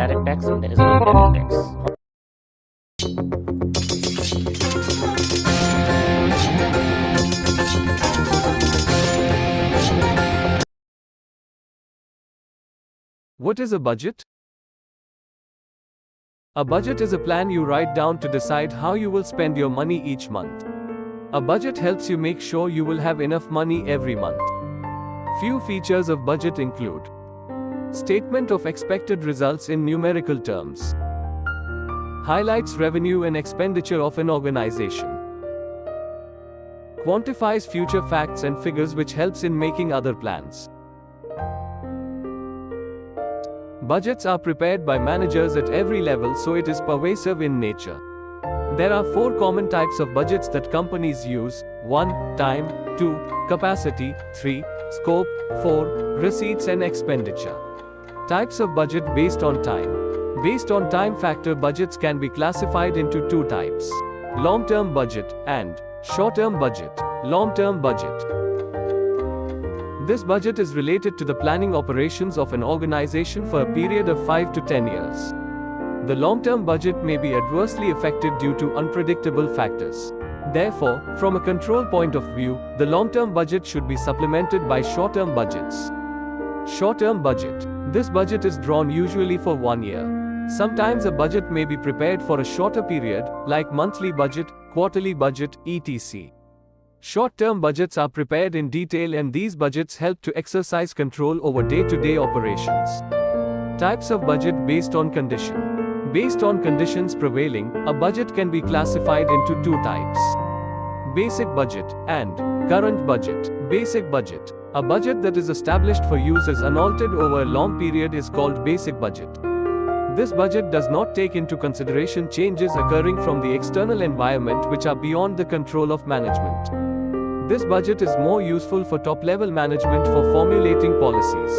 direct tax and there is no indirect tax. What is a budget? A budget is a plan you write down to decide how you will spend your money each month. A budget helps you make sure you will have enough money every month. Few features of budget include: statement of expected results in numerical terms, highlights revenue and expenditure of an organization, quantifies future facts and figures which helps in making other plans. Budgets are prepared by managers at every level, so it is pervasive in nature. There are 4 common types of budgets that companies use: 1. Time, 2. Capacity, 3. Scope, 4. Receipts and expenditure. Types of budget based on time. Based on time factor, budgets can be classified into 2 types: long-term budget and short-term budget. Long-term budget. This budget is related to the planning operations of an organization for a period of 5 to 10 years. The long-term budget may be adversely affected due to unpredictable factors. Therefore, from a control point of view, the long-term budget should be supplemented by short-term budgets. Short-term budget. This budget is drawn usually for 1 year. Sometimes a budget may be prepared for a shorter period, like monthly budget, quarterly budget, etc. Short-term budgets are prepared in detail, and these budgets help to exercise control over day-to-day operations. Types of budget based on condition. Based on conditions prevailing, a budget can be classified into 2 types: basic budget and current budget. Basic budget. A budget that is established for use as unaltered over a long period is called basic budget. This budget does not take into consideration changes occurring from the external environment which are beyond the control of management. This budget is more useful for top-level management for formulating policies.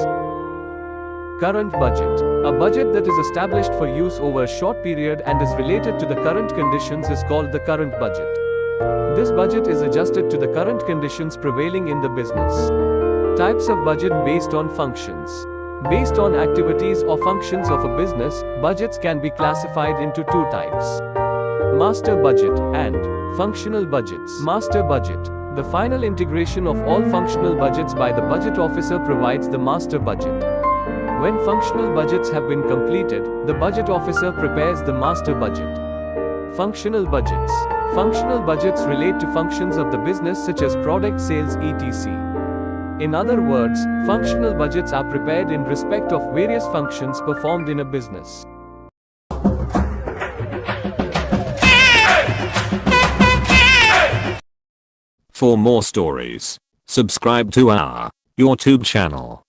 Current budget. A budget that is established for use over a short period and is related to the current conditions is called the current budget. This budget is adjusted to the current conditions prevailing in the business. Types of budget based on functions. Based on activities or functions of a business, budgets can be classified into 2 types: master budget and functional budgets. Master budget. The final integration of all functional budgets by the budget officer provides the master budget. When functional budgets have been completed, the budget officer prepares the master budget. Functional budgets. Functional budgets relate to functions of the business such as product sales, etc. In other words, functional budgets are prepared in respect of various functions performed in a business. For more stories, subscribe to our YouTube channel.